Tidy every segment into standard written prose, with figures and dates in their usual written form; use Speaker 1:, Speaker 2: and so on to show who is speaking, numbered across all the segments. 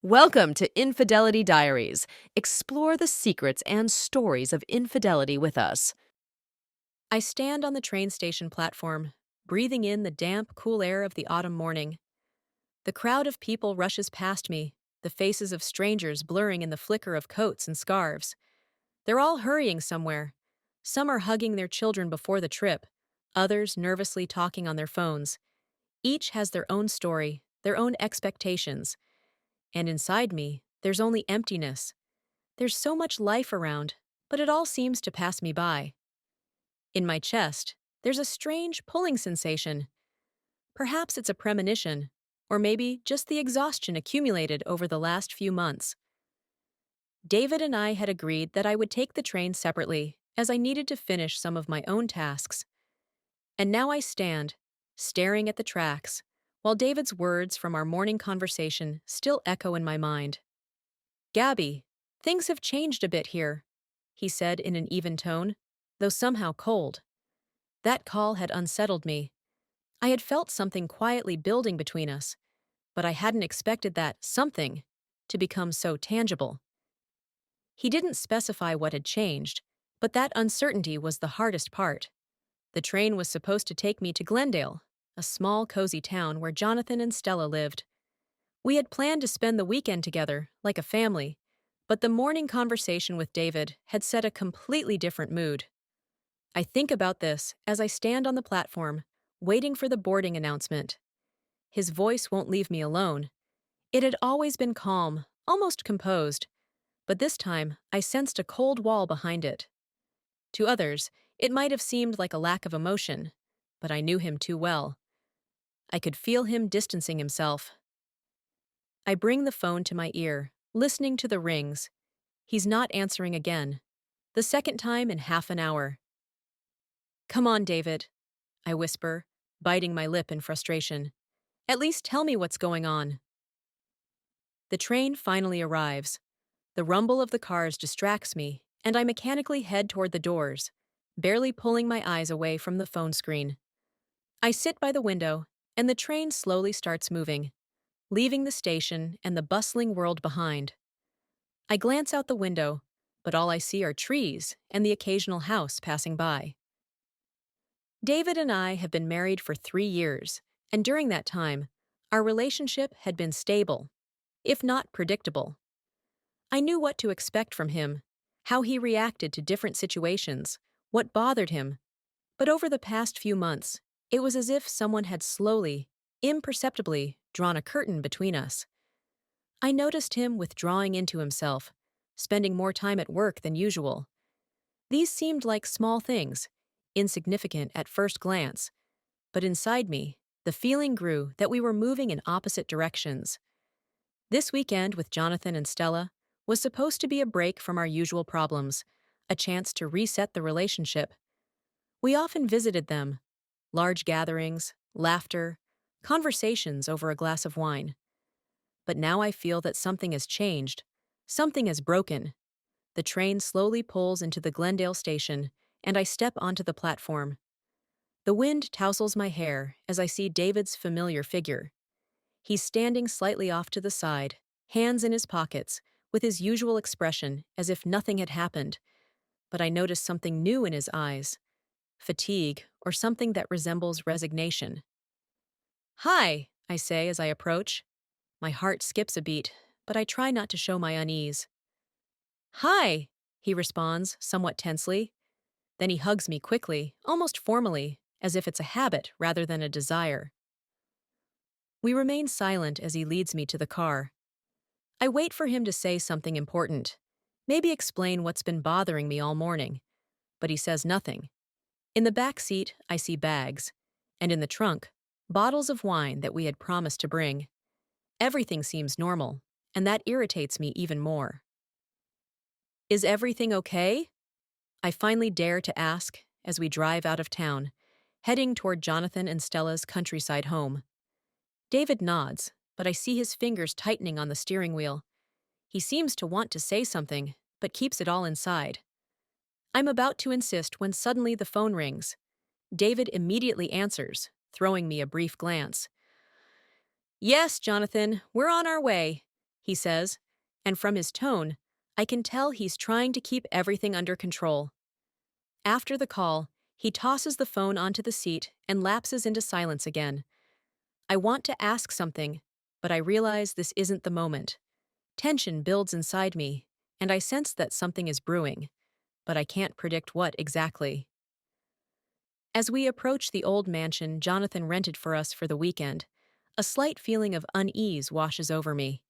Speaker 1: Welcome to Infidelity Diaries. Explore the secrets and stories of infidelity with us. I stand on the train station platform, breathing in the damp, cool air of the autumn morning. The crowd of people rushes past me, the faces of strangers blurring in the flicker of coats and scarves. They're all hurrying somewhere. Some are hugging their children before the trip, others nervously talking on their phones. Each has their own story, their own expectations. And inside me, there's only emptiness. There's so much life around, but it all seems to pass me by. In my chest, there's a strange pulling sensation. Perhaps it's a premonition, or maybe just the exhaustion accumulated over the last few months. David and I had agreed that I would take the train separately, as I needed to finish some of my own tasks. And now I stand, staring at the tracks, while David's words from our morning conversation still echo in my mind. "Gabby, things have changed a bit here," he said in an even tone, though somehow cold. That call had unsettled me. I had felt something quietly building between us, but I hadn't expected that something to become so tangible. He didn't specify what had changed, but that uncertainty was the hardest part. The train was supposed to take me to Glendale, a small, cozy town where Jonathan and Stella lived. We had planned to spend the weekend together, like a family, but the morning conversation with David had set a completely different mood. I think about this as I stand on the platform, waiting for the boarding announcement. His voice won't leave me alone. It had always been calm, almost composed, but this time I sensed a cold wall behind it. To others, it might have seemed like a lack of emotion, but I knew him too well. I could feel him distancing himself. I bring the phone to my ear, listening to the rings. He's not answering again. The second time in half an hour. "Come on, David," I whisper, biting my lip in frustration. "At least tell me what's going on." The train finally arrives. The rumble of the cars distracts me, and I mechanically head toward the doors, barely pulling my eyes away from the phone screen. I sit by the window, and the train slowly starts moving, leaving the station and the bustling world behind. I glance out the window, but all I see are trees and the occasional house passing by. David and I have been married for 3 years, and during that time, our relationship had been stable, if not predictable. I knew what to expect from him, how he reacted to different situations, what bothered him, but over the past few months, it was as if someone had slowly, imperceptibly, drawn a curtain between us. I noticed him withdrawing into himself, spending more time at work than usual. These seemed like small things, insignificant at first glance, but inside me, the feeling grew that we were moving in opposite directions. This weekend with Jonathan and Stella was supposed to be a break from our usual problems, a chance to reset the relationship. We often visited them, large gatherings, laughter, conversations over a glass of wine. But now I feel that something has changed, something has broken. The train slowly pulls into the Glendale station, and I step onto the platform. The wind tousles my hair as I see David's familiar figure. He's standing slightly off to the side, hands in his pockets, with his usual expression as if nothing had happened. But I notice something new in his eyes, fatigue or something that resembles resignation. "Hi," I say as I approach. My heart skips a beat, but I try not to show my unease. "Hi," he responds, somewhat tensely. Then he hugs me quickly, almost formally, as if it's a habit rather than a desire. We remain silent as he leads me to the car. I wait for him to say something important, maybe explain what's been bothering me all morning, but he says nothing. In the back seat, I see bags, and in the trunk, bottles of wine that we had promised to bring. Everything seems normal, and that irritates me even more. "Is everything okay?" I finally dare to ask as we drive out of town, heading toward Jonathan and Stella's countryside home. David nods, but I see his fingers tightening on the steering wheel. He seems to want to say something, but keeps it all inside. I'm about to insist when suddenly the phone rings. David immediately answers, throwing me a brief glance. "Yes, Jonathan, we're on our way." he says, and from his tone, I can tell he's trying to keep everything under control. After the call, he tosses the phone onto the seat and lapses into silence again. I want to ask something, but I realize this isn't the moment. Tension builds inside me, and I sense that something is brewing, but I can't predict what exactly. As we approach the old mansion Jonathan rented for us for the weekend, a slight feeling of unease washes over me.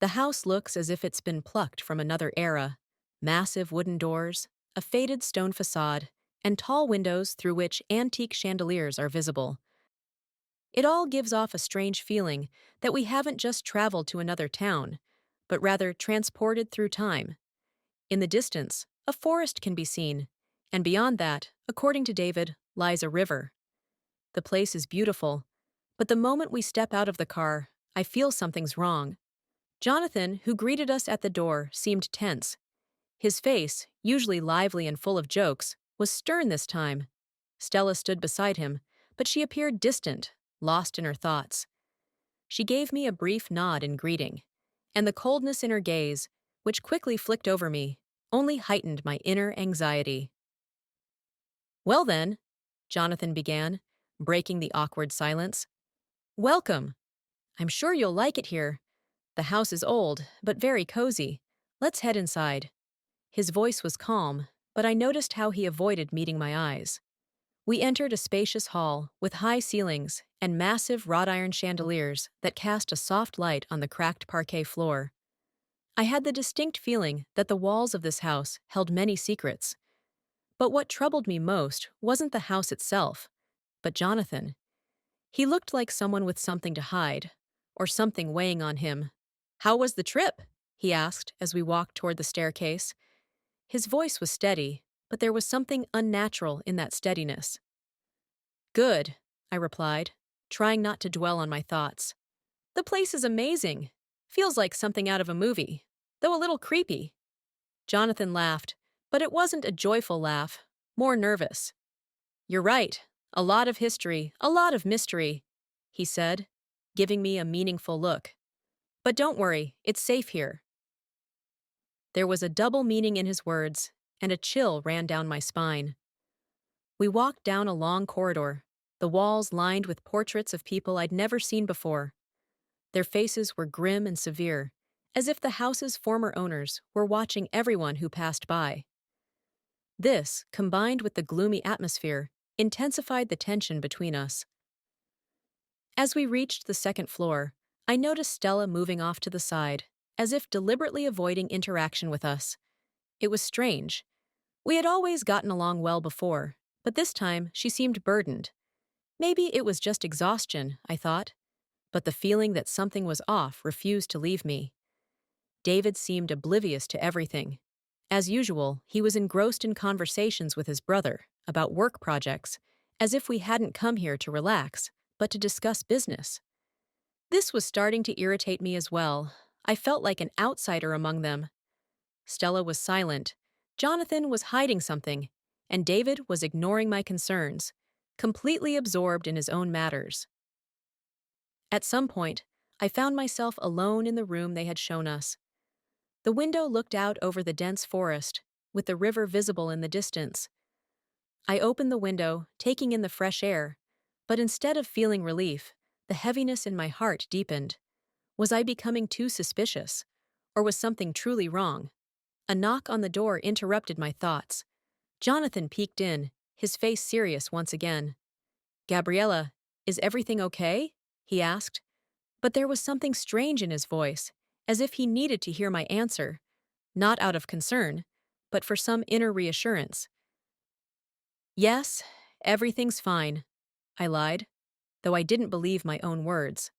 Speaker 1: The house looks as if it's been plucked from another era: massive wooden doors, a faded stone facade, and tall windows through which antique chandeliers are visible. It all gives off a strange feeling that we haven't just traveled to another town, but rather transported through time. In the distance, a forest can be seen, and beyond that, according to David, lies a river. The place is beautiful, but the moment we step out of the car, I feel something's wrong. Jonathan, who greeted us at the door, seemed tense. His face, usually lively and full of jokes, was stern this time. Stella stood beside him, but she appeared distant, lost in her thoughts. She gave me a brief nod in greeting, and the coldness in her gaze, which quickly flicked over me, only heightened my inner anxiety. "Well then," Jonathan began, breaking the awkward silence. "Welcome. I'm sure you'll like it here. The house is old, but very cozy. Let's head inside." His voice was calm, but I noticed how he avoided meeting my eyes. We entered a spacious hall with high ceilings and massive wrought iron chandeliers that cast a soft light on the cracked parquet floor. I had the distinct feeling that the walls of this house held many secrets. But what troubled me most wasn't the house itself, but Jonathan. He looked like someone with something to hide, or something weighing on him. "How was the trip?" he asked as we walked toward the staircase. His voice was steady, but there was something unnatural in that steadiness. "Good," I replied, trying not to dwell on my thoughts. "The place is amazing. Feels like something out of a movie, though a little creepy." Jonathan laughed, but it wasn't a joyful laugh, more nervous. "You're right. A lot of history, a lot of mystery," he said, giving me a meaningful look. "But don't worry, it's safe here." There was a double meaning in his words, and a chill ran down my spine. We walked down a long corridor, the walls lined with portraits of people I'd never seen before. Their faces were grim and severe, as if the house's former owners were watching everyone who passed by. This, combined with the gloomy atmosphere, intensified the tension between us. As we reached the second floor, I noticed Stella moving off to the side, as if deliberately avoiding interaction with us. It was strange. We had always gotten along well before, but this time she seemed burdened. Maybe it was just exhaustion, I thought, but the feeling that something was off refused to leave me. David seemed oblivious to everything. As usual, he was engrossed in conversations with his brother about work projects, as if we hadn't come here to relax, but to discuss business. This was starting to irritate me as well. I felt like an outsider among them. Stella was silent. Jonathan was hiding something, and David was ignoring my concerns, completely absorbed in his own matters. At some point, I found myself alone in the room they had shown us. The window looked out over the dense forest, with the river visible in the distance. I opened the window, taking in the fresh air, but instead of feeling relief, the heaviness in my heart deepened. Was I becoming too suspicious? Or was something truly wrong? A knock on the door interrupted my thoughts. Jonathan peeked in, his face serious once again. "Gabriella, is everything okay?" he asked. But there was something strange in his voice, as if he needed to hear my answer, not out of concern, but for some inner reassurance. "Yes, everything's fine," I lied, though I didn't believe my own words.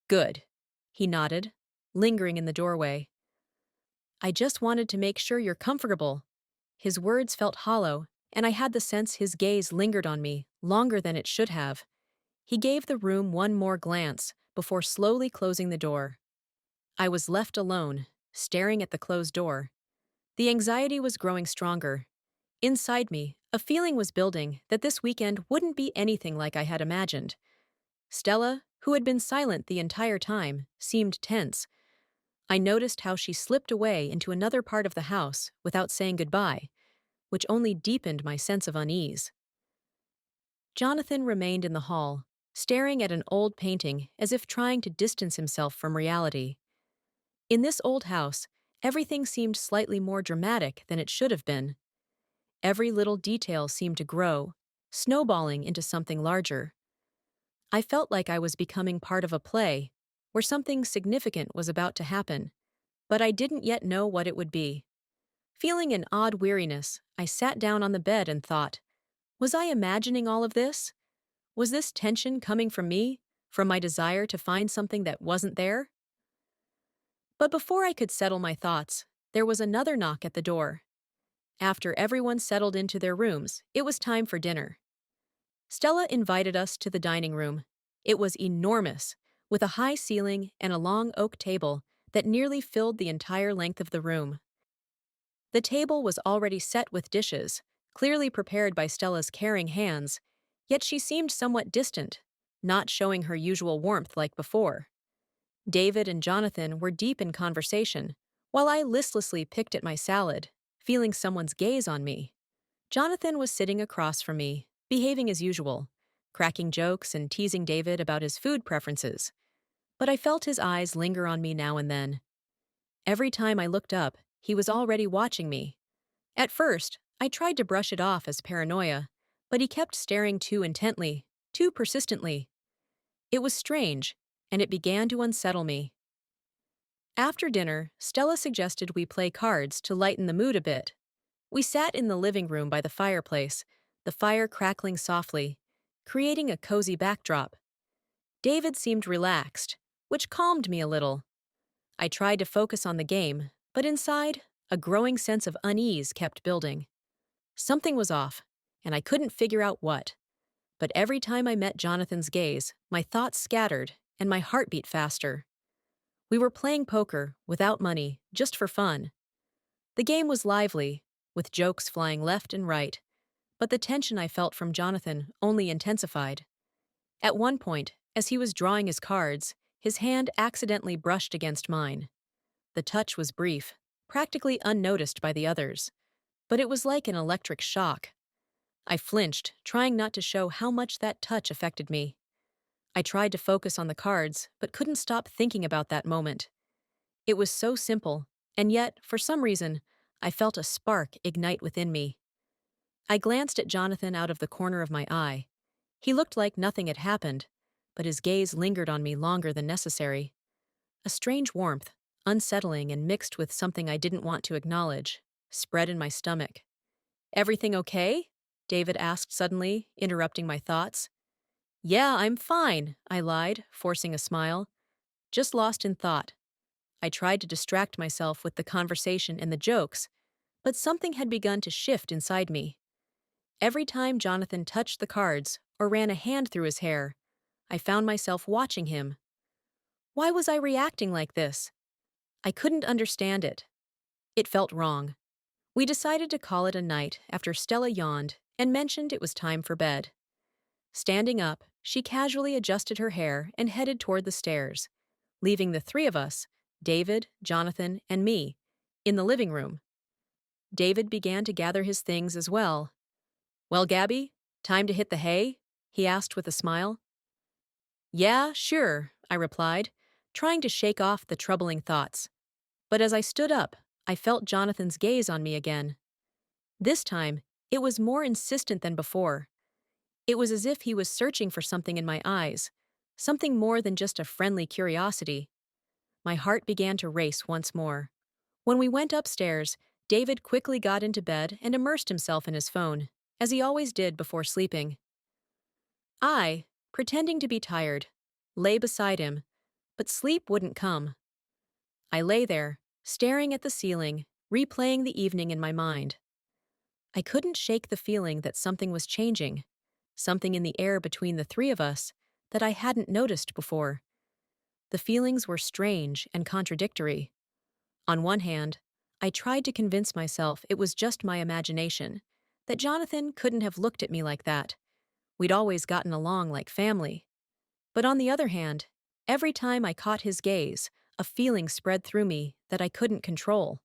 Speaker 1: "Good," he nodded, lingering in the doorway. "I just wanted to make sure you're comfortable." His words felt hollow, and I had the sense his gaze lingered on me longer than it should have. He gave the room one more glance before slowly closing the door. I was left alone, staring at the closed door. The anxiety was growing stronger. Inside me, a feeling was building that this weekend wouldn't be anything like I had imagined. Stella, who had been silent the entire time, seemed tense, I noticed how she slipped away into another part of the house without saying goodbye, which only deepened my sense of unease. Jonathan remained in the hall, staring at an old painting as if trying to distance himself from reality. In this old house, everything seemed slightly more dramatic than it should have been. Every little detail seemed to grow, snowballing into something larger. I felt like I was becoming part of a play, where something significant was about to happen, but I didn't yet know what it would be. Feeling an odd weariness, I sat down on the bed and thought, was I imagining all of this? Was this tension coming from me, from my desire to find something that wasn't there? But before I could settle my thoughts, there was another knock at the door. After everyone settled into their rooms, it was time for dinner. Stella invited us to the dining room. It was enormous, with a high ceiling and a long oak table that nearly filled the entire length of the room. The table was already set with dishes, clearly prepared by Stella's caring hands, yet she seemed somewhat distant, not showing her usual warmth like before. David and Jonathan were deep in conversation, while I listlessly picked at my salad, feeling someone's gaze on me. Jonathan was sitting across from me, behaving as usual, cracking jokes and teasing David about his food preferences. But I felt his eyes linger on me now and then. Every time I looked up, he was already watching me. At first, I tried to brush it off as paranoia, but he kept staring too intently, too persistently. It was strange, and it began to unsettle me. After dinner, Stella suggested we play cards to lighten the mood a bit. We sat in the living room by the fireplace, the fire crackling softly, creating a cozy backdrop. David seemed relaxed, which calmed me a little. I tried to focus on the game, but inside, a growing sense of unease kept building. Something was off, and I couldn't figure out what. But every time I met Jonathan's gaze, my thoughts scattered and my heart beat faster. We were playing poker, without money, just for fun. The game was lively, with jokes flying left and right, but the tension I felt from Jonathan only intensified. At one point, as he was drawing his cards, his hand accidentally brushed against mine. The touch was brief, practically unnoticed by the others, but it was like an electric shock. I flinched, trying not to show how much that touch affected me. I tried to focus on the cards, but couldn't stop thinking about that moment. It was so simple, and yet, for some reason, I felt a spark ignite within me. I glanced at Jonathan out of the corner of my eye. He looked like nothing had happened, but his gaze lingered on me longer than necessary. A strange warmth, unsettling and mixed with something I didn't want to acknowledge, spread in my stomach. "Everything okay?" David asked suddenly, interrupting my thoughts. "Yeah, I'm fine," I lied, forcing a smile. Just lost in thought. I tried to distract myself with the conversation and the jokes, but something had begun to shift inside me. Every time Jonathan touched the cards or ran a hand through his hair, I found myself watching him. Why was I reacting like this? I couldn't understand it. It felt wrong. We decided to call it a night after Stella yawned and mentioned it was time for bed. Standing up, she casually adjusted her hair and headed toward the stairs, leaving the three of us, David, Jonathan, and me, in the living room. David began to gather his things as well. "Well, Gabby, time to hit the hay?" he asked with a smile. "Yeah, sure," I replied, trying to shake off the troubling thoughts. But as I stood up, I felt Jonathan's gaze on me again. This time, it was more insistent than before. It was as if he was searching for something in my eyes, something more than just a friendly curiosity. My heart began to race once more. When we went upstairs, David quickly got into bed and immersed himself in his phone, as he always did before sleeping. I, pretending to be tired, lay beside him, but sleep wouldn't come. I lay there, staring at the ceiling, replaying the evening in my mind. I couldn't shake the feeling that something was changing, something in the air between the three of us that I hadn't noticed before. The feelings were strange and contradictory. On one hand, I tried to convince myself it was just my imagination, that Jonathan couldn't have looked at me like that. We'd always gotten along like family. But on the other hand, every time I caught his gaze, a feeling spread through me that I couldn't control.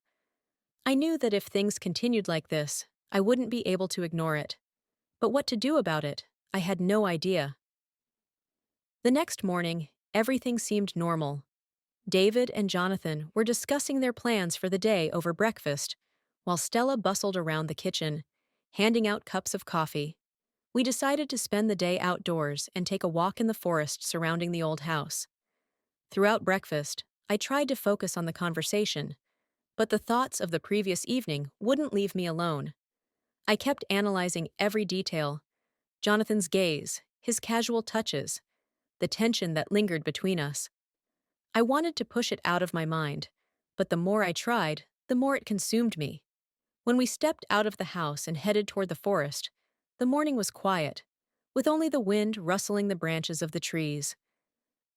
Speaker 1: I knew that if things continued like this, I wouldn't be able to ignore it. But what to do about it, I had no idea. The next morning, everything seemed normal. David and Jonathan were discussing their plans for the day over breakfast, while Stella bustled around the kitchen, handing out cups of coffee. We decided to spend the day outdoors and take a walk in the forest surrounding the old house. Throughout breakfast, I tried to focus on the conversation, but the thoughts of the previous evening wouldn't leave me alone. I kept analyzing every detail: Jonathan's gaze, his casual touches, the tension that lingered between us. I wanted to push it out of my mind, but the more I tried, the more it consumed me. When we stepped out of the house and headed toward the forest, the morning was quiet, with only the wind rustling the branches of the trees.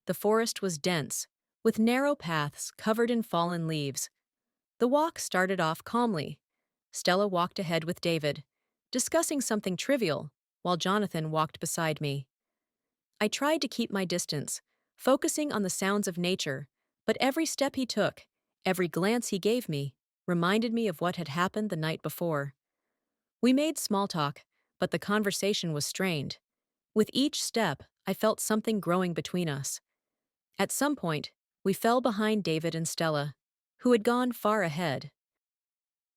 Speaker 1: The forest was dense, with narrow paths covered in fallen leaves. The walk started off calmly. Stella walked ahead with David, discussing something trivial, while Jonathan walked beside me. I tried to keep my distance, focusing on the sounds of nature, but every step he took, every glance he gave me, reminded me of what had happened the night before. We made small talk, but the conversation was strained. With each step, I felt something growing between us. At some point, we fell behind David and Stella, who had gone far ahead.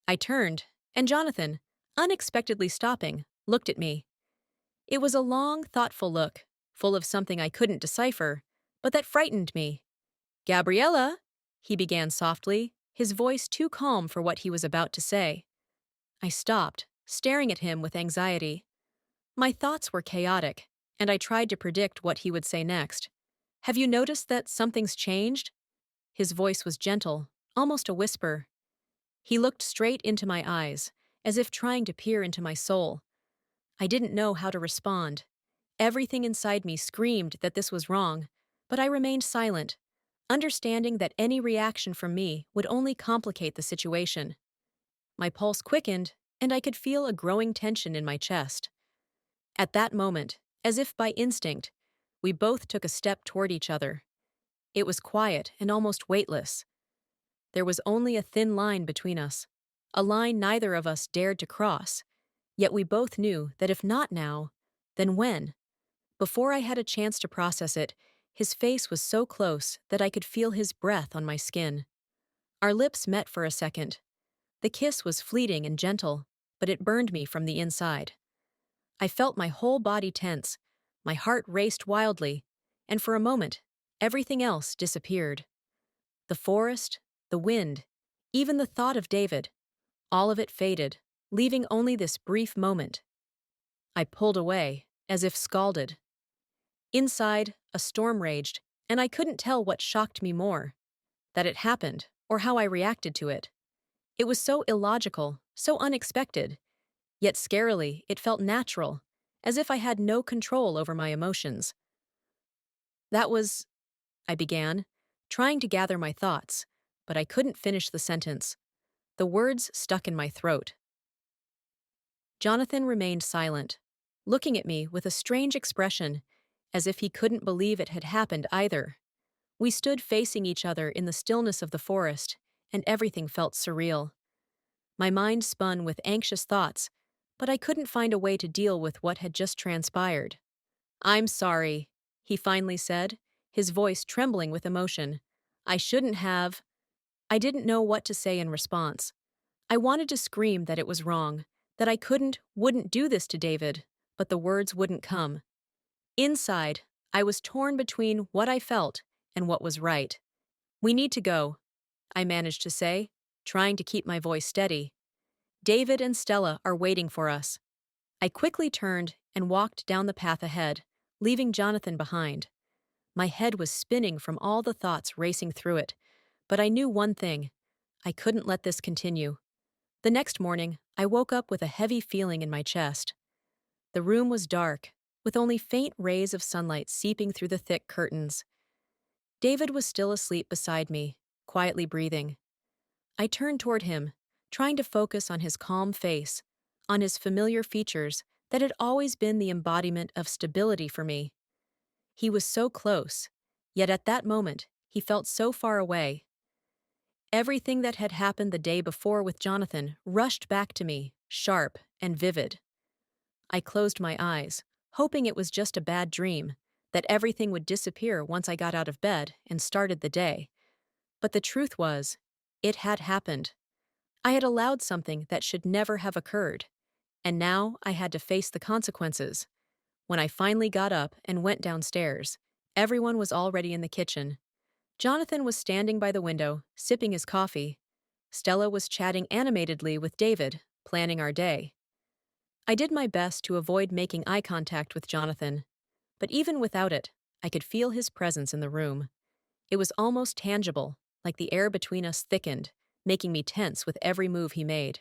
Speaker 1: I turned, and Jonathan, unexpectedly stopping, looked at me. It was a long, thoughtful look, full of something I couldn't decipher, but that frightened me. "Gabriella," he began softly, his voice too calm for what he was about to say. I stopped, staring at him with anxiety. My thoughts were chaotic, and I tried to predict what he would say next. "Have you noticed that something's changed?" His voice was gentle, almost a whisper. He looked straight into my eyes, as if trying to peer into my soul. I didn't know how to respond. Everything inside me screamed that this was wrong, but I remained silent, understanding that any reaction from me would only complicate the situation. My pulse quickened, and I could feel a growing tension in my chest. At that moment, as if by instinct, we both took a step toward each other. It was quiet and almost weightless. There was only a thin line between us, a line neither of us dared to cross, yet we both knew that if not now, then when? Before I had a chance to process it, his face was so close that I could feel his breath on my skin. Our lips met for a second. The kiss was fleeting and gentle, but it burned me from the inside. I felt my whole body tense, my heart raced wildly, and for a moment, everything else disappeared. The forest, the wind, even the thought of David, all of it faded, leaving only this brief moment. I pulled away, as if scalded. Inside, a storm raged, and I couldn't tell what shocked me more: that it happened, or how I reacted to it. It was so illogical, so unexpected, yet scarily it felt natural, as if I had no control over my emotions. "That was," I began, trying to gather my thoughts, but I couldn't finish the sentence. The words stuck in my throat. Jonathan remained silent, looking at me with a strange expression, as if he couldn't believe it had happened either. We stood facing each other in the stillness of the forest, and everything felt surreal. My mind spun with anxious thoughts, but I couldn't find a way to deal with what had just transpired. "I'm sorry," he finally said, his voice trembling with emotion. "I shouldn't have." I didn't know what to say in response. I wanted to scream that it was wrong, that I wouldn't do this to David, but the words wouldn't come. Inside, I was torn between what I felt and what was right. "We need to go," I managed to say, trying to keep my voice steady. "David and Stella are waiting for us." I quickly turned and walked down the path ahead, leaving Jonathan behind. My head was spinning from all the thoughts racing through it, but I knew one thing: I couldn't let this continue. The next morning, I woke up with a heavy feeling in my chest. The room was dark, with only faint rays of sunlight seeping through the thick curtains. David was still asleep beside me, quietly breathing. I turned toward him, trying to focus on his calm face, on his familiar features that had always been the embodiment of stability for me. He was so close, yet at that moment, He felt so far away. Everything that had happened the day before with Jonathan rushed back to me, sharp and vivid. I closed my eyes, hoping it was just a bad dream, that everything would disappear once I got out of bed and started the day. But the truth was, it had happened. I had allowed something that should never have occurred, and now I had to face the consequences. When I finally got up and went downstairs, everyone was already in the kitchen. Jonathan was standing by the window, sipping his coffee. Stella was chatting animatedly with David, planning our day. I did my best to avoid making eye contact with Jonathan, but even without it, I could feel his presence in the room. It was almost tangible, like the air between us thickened, making me tense with every move he made.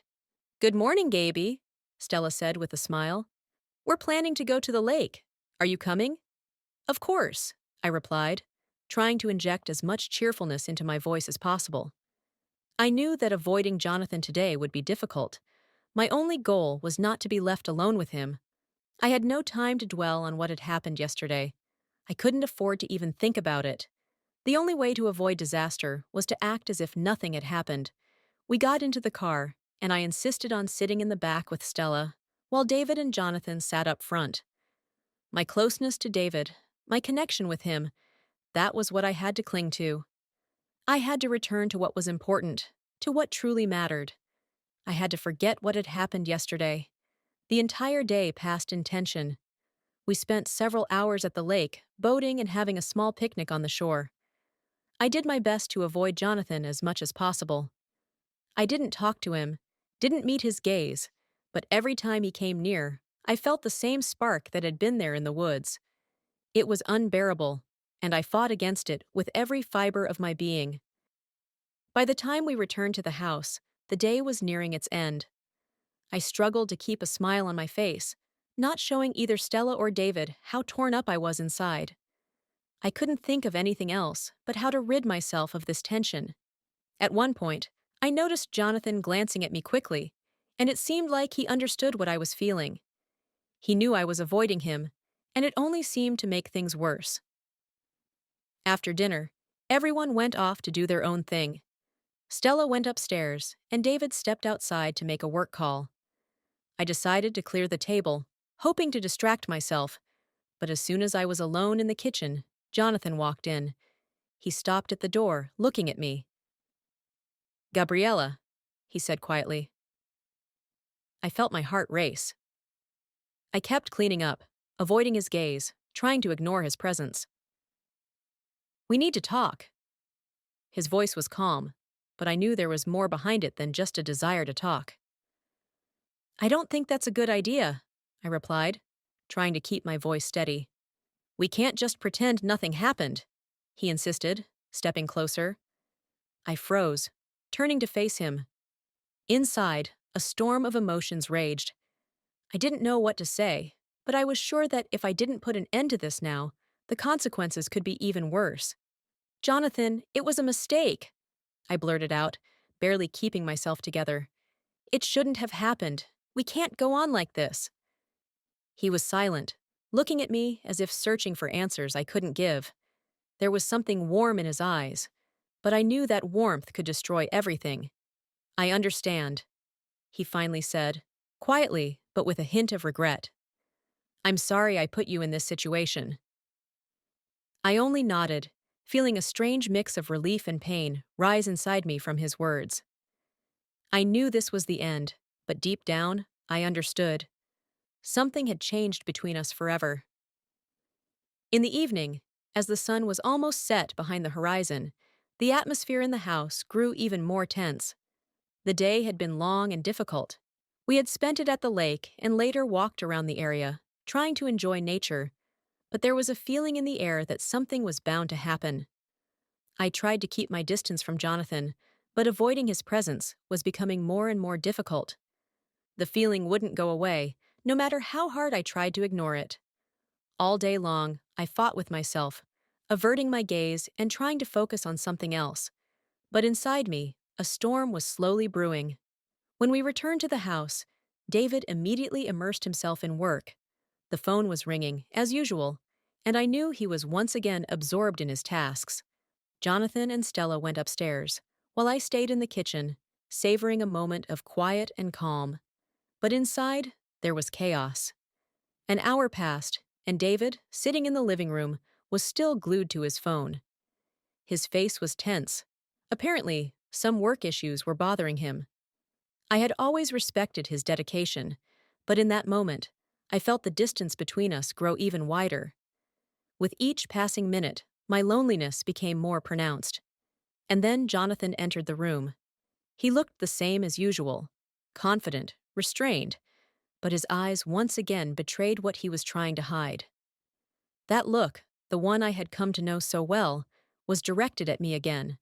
Speaker 1: "Good morning, Gaby," Stella said with a smile. "We're planning to go to the lake. Are you coming?" "Of course," I replied, trying to inject as much cheerfulness into my voice as possible. I knew that avoiding Jonathan today would be difficult. My only goal was not to be left alone with him. I had no time to dwell on what had happened yesterday. I couldn't afford to even think about it. The only way to avoid disaster was to act as if nothing had happened. We got into the car, and I insisted on sitting in the back with Stella, while David and Jonathan sat up front. My closeness to David, my connection with him, that was what I had to cling to. I had to return to what was important, to what truly mattered. I had to forget what had happened yesterday. The entire day passed in tension. We spent several hours at the lake, boating and having a small picnic on the shore. I did my best to avoid Jonathan as much as possible. I didn't talk to him, didn't meet his gaze, but every time he came near, I felt the same spark that had been there in the woods. It was unbearable, and I fought against it with every fiber of my being. By the time we returned to the house, the day was nearing its end. I struggled to keep a smile on my face, not showing either Stella or David how torn up I was inside. I couldn't think of anything else but how to rid myself of this tension. At one point, I noticed Jonathan glancing at me quickly, and it seemed like he understood what I was feeling. He knew I was avoiding him, and it only seemed to make things worse. After dinner, everyone went off to do their own thing. Stella went upstairs, and David stepped outside to make a work call. I decided to clear the table, hoping to distract myself, but as soon as I was alone in the kitchen, Jonathan walked in. He stopped at the door, looking at me. "Gabriella," he said quietly. I felt my heart race. I kept cleaning up, avoiding his gaze, trying to ignore his presence. "We need to talk." His voice was calm, but I knew there was more behind it than just a desire to talk. "I don't think that's a good idea," I replied, trying to keep my voice steady. "We can't just pretend nothing happened," he insisted, stepping closer. I froze, turning to face him. Inside, a storm of emotions raged. I didn't know what to say, but I was sure that if I didn't put an end to this now, the consequences could be even worse. "Jonathan, it was a mistake," I blurted out, barely keeping myself together. "It shouldn't have happened. We can't go on like this." He was silent, looking at me as if searching for answers I couldn't give. There was something warm in his eyes, but I knew that warmth could destroy everything. "I understand," he finally said, quietly but with a hint of regret. "I'm sorry I put you in this situation." I only nodded, feeling a strange mix of relief and pain rise inside me from his words. I knew this was the end, but deep down, I understood. Something had changed between us forever. In the evening, as the sun was almost set behind the horizon, the atmosphere in the house grew even more tense. The day had been long and difficult. We had spent it at the lake and later walked around the area, trying to enjoy nature, but there was a feeling in the air that something was bound to happen. I tried to keep my distance from Jonathan, but avoiding his presence was becoming more and more difficult. The feeling wouldn't go away, no matter how hard I tried to ignore it. All day long, I fought with myself, averting my gaze and trying to focus on something else. But inside me, a storm was slowly brewing. When we returned to the house, David immediately immersed himself in work. The phone was ringing, as usual, and I knew he was once again absorbed in his tasks. Jonathan and Stella went upstairs, while I stayed in the kitchen, savoring a moment of quiet and calm. But inside, there was chaos. An hour passed, and David, sitting in the living room, was still glued to his phone. His face was tense. Apparently, some work issues were bothering him. I had always respected his dedication, but in that moment, I felt the distance between us grow even wider. With each passing minute, my loneliness became more pronounced. And then Jonathan entered the room. He looked the same as usual, confident, restrained, but his eyes once again betrayed what he was trying to hide. That look, the one I had come to know so well, was directed at me again.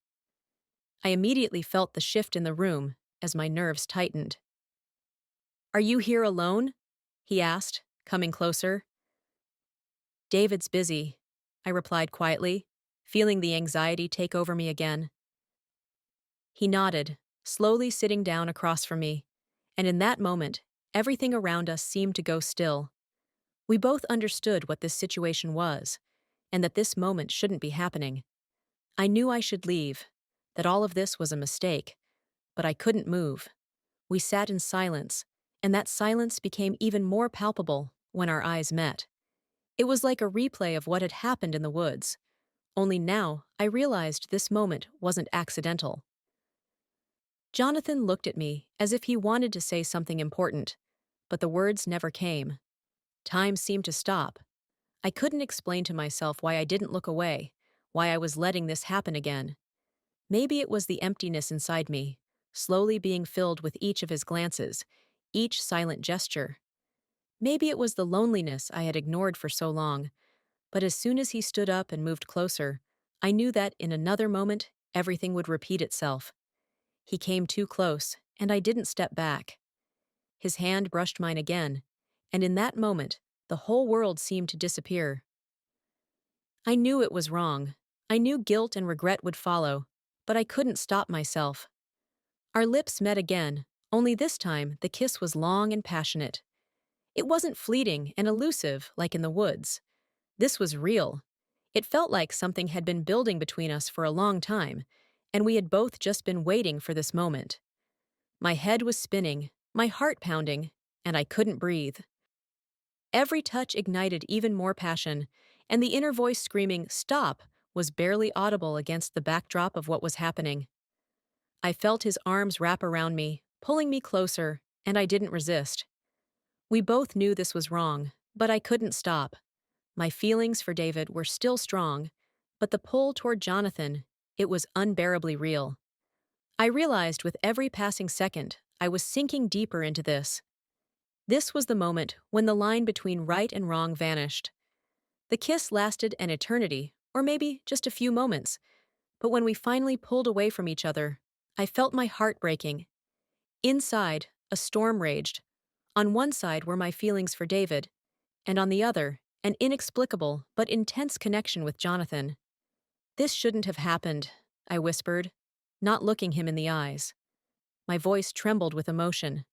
Speaker 1: I immediately felt the shift in the room as my nerves tightened. "Are you here alone?" he asked, coming closer. "David's busy," I replied quietly, feeling the anxiety take over me again. He nodded, slowly sitting down across from me, and in that moment, everything around us seemed to go still. We both understood what this situation was, and that this moment shouldn't be happening. I knew I should leave, that all of this was a mistake, but I couldn't move. We sat in silence, and that silence became even more palpable when our eyes met. It was like a replay of what had happened in the woods, only now I realized this moment wasn't accidental. Jonathan looked at me as if he wanted to say something important, but the words never came. Time seemed to stop. I couldn't explain to myself why I didn't look away, why I was letting this happen again. Maybe it was the emptiness inside me, slowly being filled with each of his glances, each silent gesture. Maybe it was the loneliness I had ignored for so long, but as soon as he stood up and moved closer, I knew that in another moment, everything would repeat itself. He came too close, and I didn't step back. His hand brushed mine again, and in that moment, the whole world seemed to disappear. I knew it was wrong. I knew guilt and regret would follow, but I couldn't stop myself. Our lips met again, only this time the kiss was long and passionate. It wasn't fleeting and elusive like in the woods. This was real. It felt like something had been building between us for a long time, and we had both just been waiting for this moment. My head was spinning, my heart pounding, and I couldn't breathe. Every touch ignited even more passion, and the inner voice screaming, "Stop!" was barely audible against the backdrop of what was happening. I felt his arms wrap around me, pulling me closer, and I didn't resist. We both knew this was wrong, but I couldn't stop. My feelings for David were still strong, but the pull toward Jonathan, it was unbearably real. I realized with every passing second I was sinking deeper into this. This was the moment when the line between right and wrong vanished. The kiss lasted an eternity, or maybe just a few moments, but when we finally pulled away from each other, I felt my heart breaking. Inside, a storm raged. On one side were my feelings for David, and on the other, an inexplicable but intense connection with Jonathan. "This shouldn't have happened," I whispered, not looking him in the eyes. My voice trembled with emotion.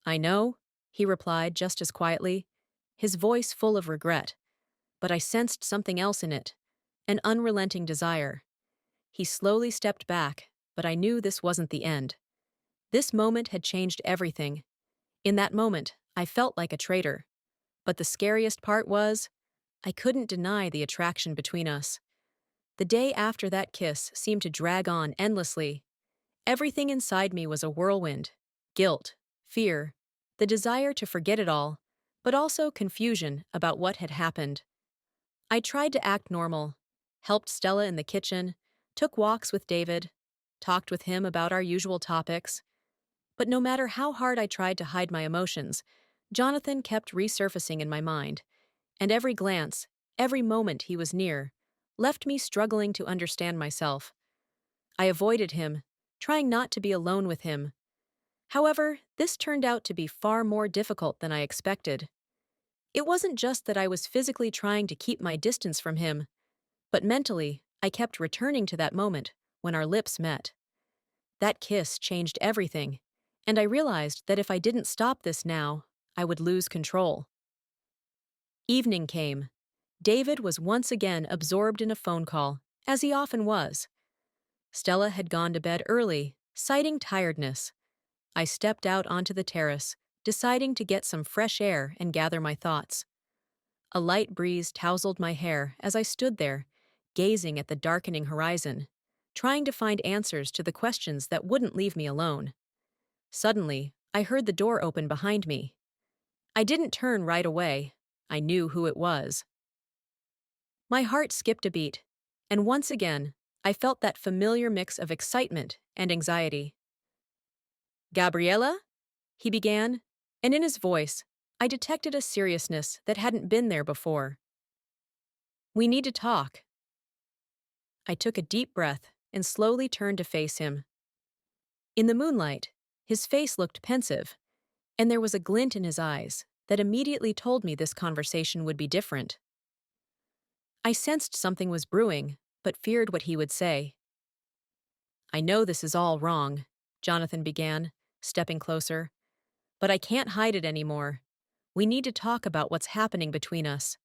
Speaker 1: "I know," he replied just as quietly, his voice full of regret, but I sensed something else in it, an unrelenting desire. He slowly stepped back, but I knew this wasn't the end. This moment had changed everything. In that moment, I felt like a traitor. But the scariest part was, I couldn't deny the attraction between us. The day after that kiss seemed to drag on endlessly. Everything inside me was a whirlwind: guilt, fear, the desire to forget it all, but also confusion about what had happened. I tried to act normal, helped Stella in the kitchen, took walks with David, talked with him about our usual topics. But no matter how hard I tried to hide my emotions, Jonathan kept resurfacing in my mind, and every glance, every moment he was near, left me struggling to understand myself. I avoided him, trying not to be alone with him. However, this turned out to be far more difficult than I expected. It wasn't just that I was physically trying to keep my distance from him, but mentally, I kept returning to that moment when our lips met. That kiss changed everything, and I realized that if I didn't stop this now, I would lose control. Evening came. David was once again absorbed in a phone call, as he often was. Stella had gone to bed early, citing tiredness. I stepped out onto the terrace, deciding to get some fresh air and gather my thoughts. A light breeze tousled my hair as I stood there, gazing at the darkening horizon, trying to find answers to the questions that wouldn't leave me alone. Suddenly, I heard the door open behind me. I didn't turn right away. I knew who it was. My heart skipped a beat, and once again, I felt that familiar mix of excitement and anxiety. "Gabriella?" he began, and in his voice, I detected a seriousness that hadn't been there before. "We need to talk." I took a deep breath and slowly turned to face him. In the moonlight, his face looked pensive, and there was a glint in his eyes that immediately told me this conversation would be different. I sensed something was brewing, but feared what he would say. "I know this is all wrong," Jonathan began, stepping closer, "but I can't hide it anymore. We need to talk about what's happening between us."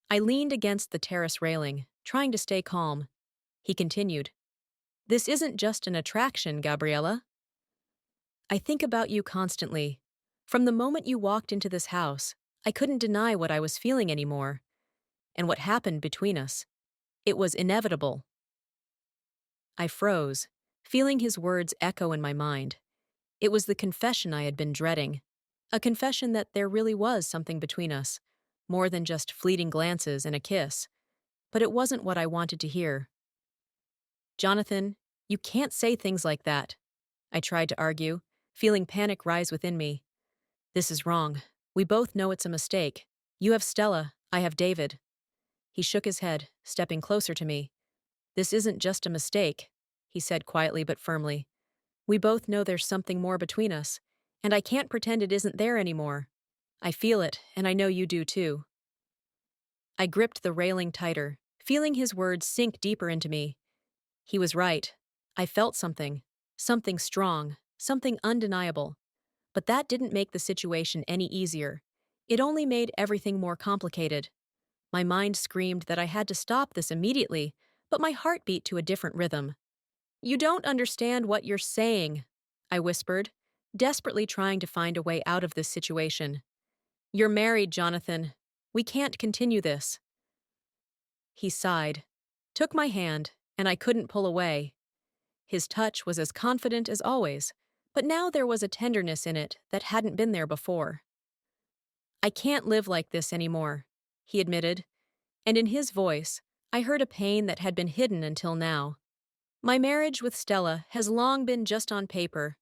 Speaker 1: I leaned against the terrace railing, trying to stay calm. He continued, "This isn't just an attraction, Gabriella. I think about you constantly. From the moment you walked into this house, I couldn't deny what I was feeling anymore, and what happened between us. It was inevitable." I froze, feeling his words echo in my mind. It was the confession I had been dreading. A confession that there really was something between us, more than just fleeting glances and a kiss. But it wasn't what I wanted to hear. "Jonathan, you can't say things like that," I tried to argue, feeling panic rise within me. "This is wrong. We both know it's a mistake. You have Stella, I have David." He shook his head, stepping closer to me. "This isn't just a mistake," he said quietly but firmly. "We both know there's something more between us, and I can't pretend it isn't there anymore. I feel it, and I know you do too." I gripped the railing tighter, feeling his words sink deeper into me. He was right. I felt something. Something strong. Something undeniable. But that didn't make the situation any easier. It only made everything more complicated. My mind screamed that I had to stop this immediately, but my heart beat to a different rhythm. "You don't understand what you're saying," I whispered, desperately trying to find a way out of this situation. "You're married, Jonathan. We can't continue this." He sighed, took my hand, and I couldn't pull away. His touch was as confident as always, but now there was a tenderness in it that hadn't been there before. "I can't live like this anymore," he admitted, and in his voice, I heard a pain that had been hidden until now. "My marriage with Stella has long been just on paper.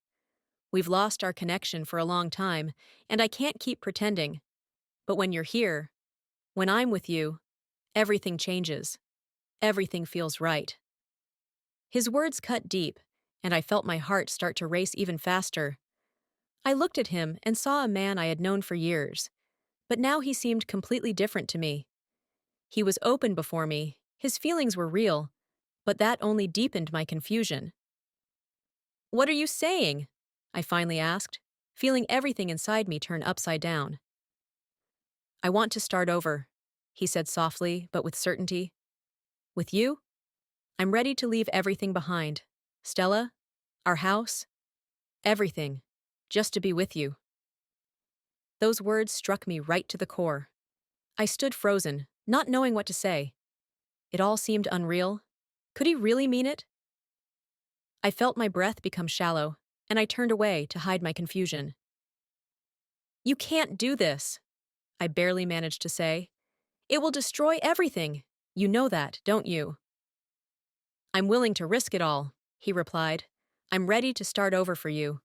Speaker 1: We've lost our connection for a long time, and I can't keep pretending. But when you're here, when I'm with you, everything changes. Everything feels right." His words cut deep, and I felt my heart start to race even faster. I looked at him and saw a man I had known for years, but now he seemed completely different to me. He was open before me, his feelings were real, but that only deepened my confusion. "What are you saying?" I finally asked, feeling everything inside me turn upside down. "I want to start over," he said softly but with certainty. "With you? I'm ready to leave everything behind. Stella, our house, everything, just to be with you." Those words struck me right to the core. I stood frozen, not knowing what to say. It all seemed unreal. Could he really mean it? I felt my breath become shallow, and I turned away to hide my confusion. "You can't do this," I barely managed to say. "It will destroy everything. You know that, don't you?" "I'm willing to risk it all," he replied. "I'm ready to start over for you.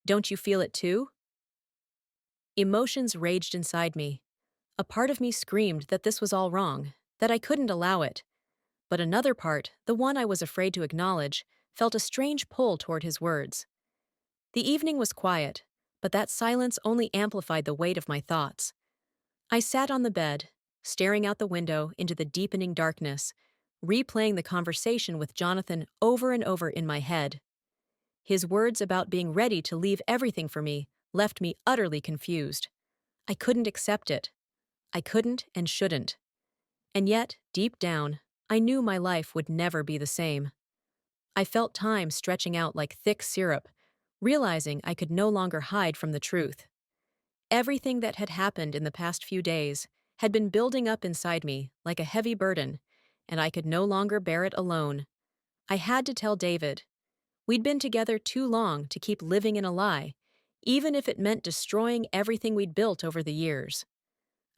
Speaker 1: Don't you feel it too?" Emotions raged inside me. A part of me screamed that this was all wrong, that I couldn't allow it. But another part, the one I was afraid to acknowledge, felt a strange pull toward his words. The evening was quiet, but that silence only amplified the weight of my thoughts. I sat on the bed, staring out the window into the deepening darkness, replaying the conversation with Jonathan over and over in my head. His words about being ready to leave everything for me left me utterly confused. I couldn't accept it. I couldn't and shouldn't. And yet, deep down, I knew my life would never be the same. I felt time stretching out like thick syrup, realizing I could no longer hide from the truth. Everything that had happened in the past few days had been building up inside me like a heavy burden, and I could no longer bear it alone. I had to tell David. We'd been together too long to keep living in a lie, even if it meant destroying everything we'd built over the years.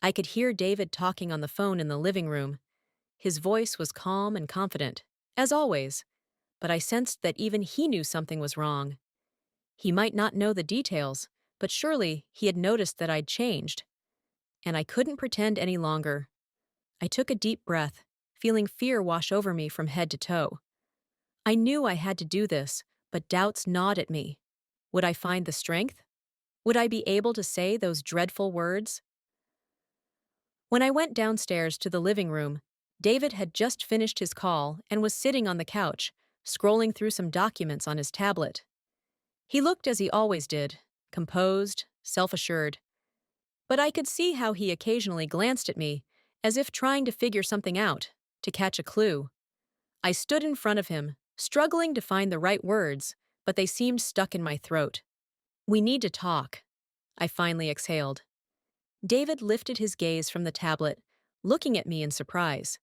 Speaker 1: I could hear David talking on the phone in the living room. His voice was calm and confident, as always, but I sensed that even he knew something was wrong. He might not know the details, but surely he had noticed that I'd changed. And I couldn't pretend any longer. I took a deep breath, feeling fear wash over me from head to toe. I knew I had to do this, but doubts gnawed at me. Would I find the strength? Would I be able to say those dreadful words? When I went downstairs to the living room, David had just finished his call and was sitting on the couch, scrolling through some documents on his tablet. He looked as he always did, composed, self-assured. But I could see how he occasionally glanced at me, as if trying to figure something out, to catch a clue. I stood in front of him, struggling to find the right words, but they seemed stuck in my throat. "We need to talk," I finally exhaled. David lifted his gaze from the tablet, looking at me in surprise.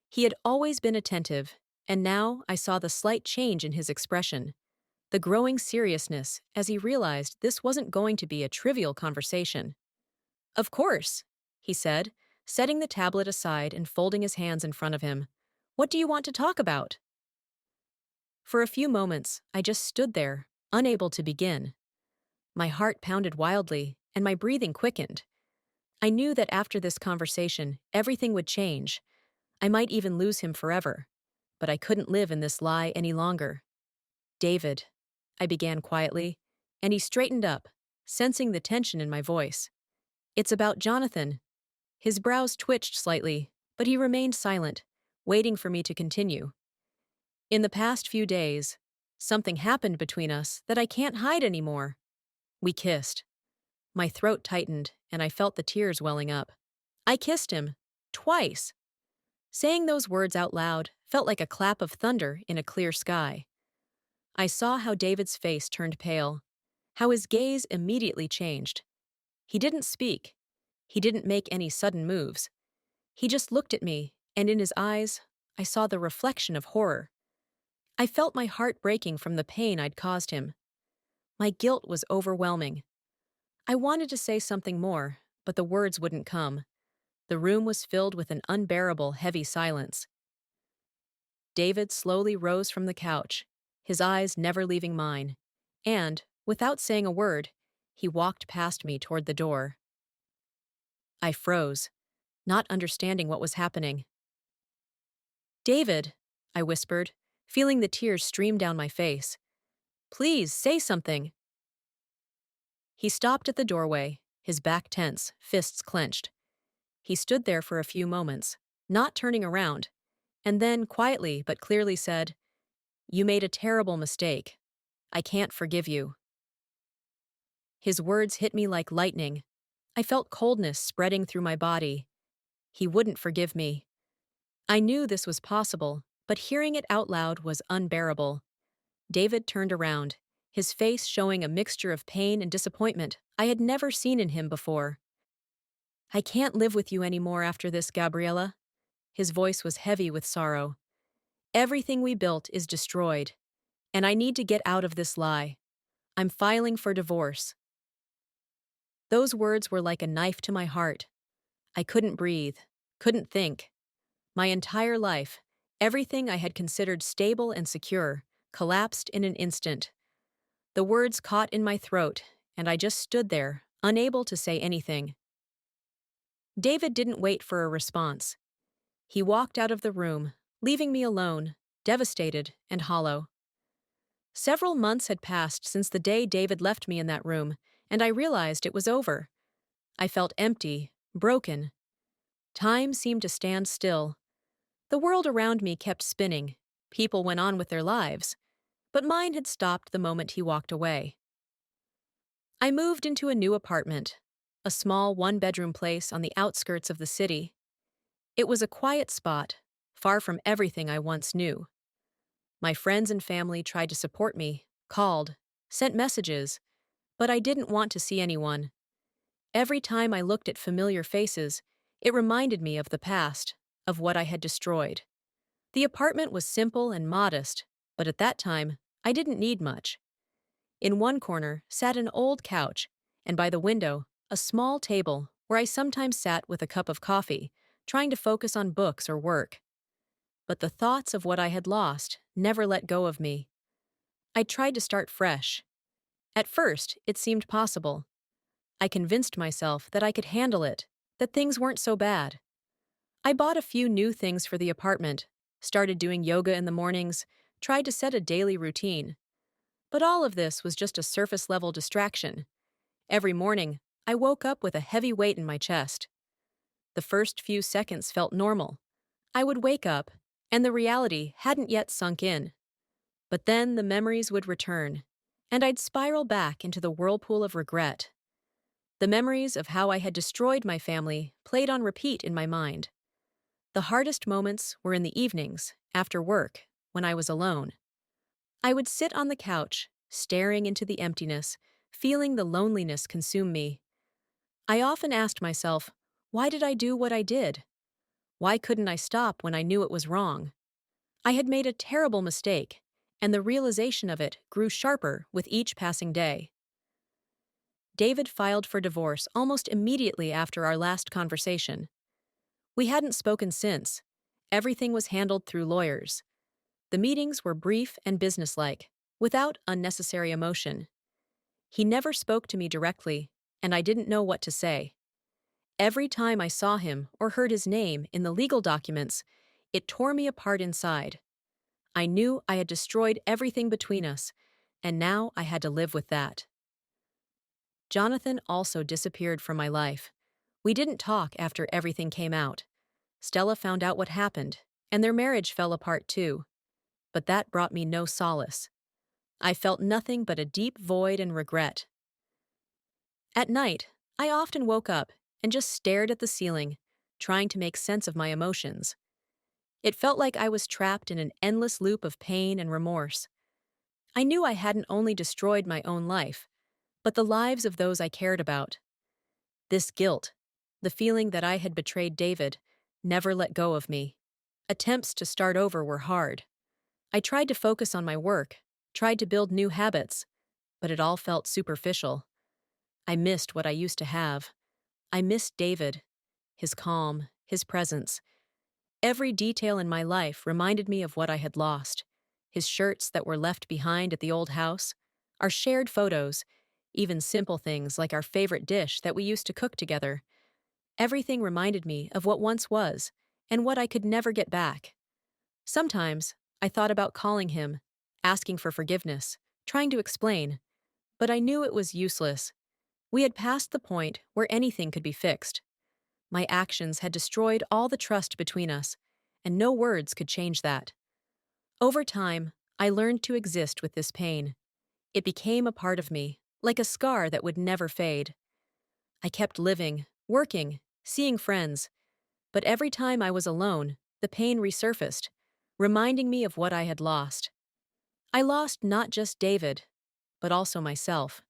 Speaker 1: He had always been attentive, and now I saw the slight change in his expression, the growing seriousness as he realized this wasn't going to be a trivial conversation. "Of course," he said, setting the tablet aside and folding his hands in front of him. "What do you want to talk about?" For a few moments, I just stood there, unable to begin. My heart pounded wildly, and my breathing quickened. I knew that after this conversation, everything would change. I might even lose him forever. But I couldn't live in this lie any longer. "David," I began quietly, and he straightened up, sensing the tension in my voice. "It's about Jonathan." His brows twitched slightly, but he remained silent, waiting for me to continue. "In the past few days, something happened between us that I can't hide anymore." We kissed. My throat tightened, and I felt the tears welling up. I kissed him. Twice. Saying those words out loud felt like a clap of thunder in a clear sky. I saw how David's face turned pale, how his gaze immediately changed. He didn't speak. He didn't make any sudden moves. He just looked at me, and in his eyes, I saw the reflection of horror. I felt my heart breaking from the pain I'd caused him. My guilt was overwhelming. I wanted to say something more, but the words wouldn't come. The room was filled with an unbearable, heavy silence. David slowly rose from the couch, his eyes never leaving mine, and, without saying a word, he walked past me toward the door. I froze, not understanding what was happening. "David," I whispered, feeling the tears stream down my face. "Please, say something." He stopped at the doorway, his back tense, fists clenched. He stood there for a few moments, not turning around, and then quietly but clearly said, "You made a terrible mistake. I can't forgive you." His words hit me like lightning. I felt coldness spreading through my body. He wouldn't forgive me. I knew this was possible, but hearing it out loud was unbearable. David turned around, his face showing a mixture of pain and disappointment I had never seen in him before. "I can't live with you anymore after this, Gabriella." His voice was heavy with sorrow. "Everything we built is destroyed, and I need to get out of this lie. I'm filing for divorce." Those words were like a knife to my heart. I couldn't breathe, couldn't think. My entire life, everything I had considered stable and secure, collapsed in an instant. The words caught in my throat, and I just stood there, unable to say anything. David didn't wait for a response. He walked out of the room, leaving me alone, devastated and hollow. Several months had passed since the day David left me in that room, and I realized it was over. I felt empty, broken. Time seemed to stand still. The world around me kept spinning. People went on with their lives. But mine had stopped the moment he walked away. I moved into a new apartment, a small one-bedroom place on the outskirts of the city. It was a quiet spot, far from everything I once knew. My friends and family tried to support me, called, sent messages, but I didn't want to see anyone. Every time I looked at familiar faces, it reminded me of the past, of what I had destroyed. The apartment was simple and modest, but at that time, I didn't need much. In one corner sat an old couch, and by the window, a small table where I sometimes sat with a cup of coffee, trying to focus on books or work. But the thoughts of what I had lost never let go of me. I tried to start fresh. At first, it seemed possible. I convinced myself that I could handle it, that things weren't so bad. I bought a few new things for the apartment, started doing yoga in the mornings, tried to set a daily routine. But all of this was just a surface level distraction. Every morning, I woke up with a heavy weight in my chest. The first few seconds felt normal. I would wake up, and the reality hadn't yet sunk in. But then the memories would return, and I'd spiral back into the whirlpool of regret. The memories of how I had destroyed my family played on repeat in my mind. The hardest moments were in the evenings, after work, when I was alone. I would sit on the couch, staring into the emptiness, feeling the loneliness consume me. I often asked myself, why did I do what I did? Why couldn't I stop when I knew it was wrong? I had made a terrible mistake, and the realization of it grew sharper with each passing day. David filed for divorce almost immediately after our last conversation. We hadn't spoken since. Everything was handled through lawyers. The meetings were brief and businesslike, without unnecessary emotion. He never spoke to me directly, and I didn't know what to say. Every time I saw him or heard his name in the legal documents, it tore me apart inside. I knew I had destroyed everything between us, and now I had to live with that. Jonathan also disappeared from my life. We didn't talk after everything came out. Stella found out what happened, and their marriage fell apart too. But that brought me no solace. I felt nothing but a deep void and regret. At night, I often woke up and just stared at the ceiling, trying to make sense of my emotions. It felt like I was trapped in an endless loop of pain and remorse. I knew I hadn't only destroyed my own life, but the lives of those I cared about. This guilt, the feeling that I had betrayed David, never let go of me. Attempts to start over were hard. I tried to focus on my work, tried to build new habits, but it all felt superficial. I missed what I used to have. I missed David, his calm, his presence. Every detail in my life reminded me of what I had lost. His shirts that were left behind at the old house, our shared photos, even simple things like our favorite dish that we used to cook together. Everything reminded me of what once was and what I could never get back. Sometimes I thought about calling him, asking for forgiveness, trying to explain, but I knew it was useless. We had passed the point where anything could be fixed. My actions had destroyed all the trust between us, and no words could change that. Over time, I learned to exist with this pain. It became a part of me, like a scar that would never fade. I kept living, working, seeing friends, but every time I was alone, the pain resurfaced, reminding me of what I had lost. I lost not just David, but also myself.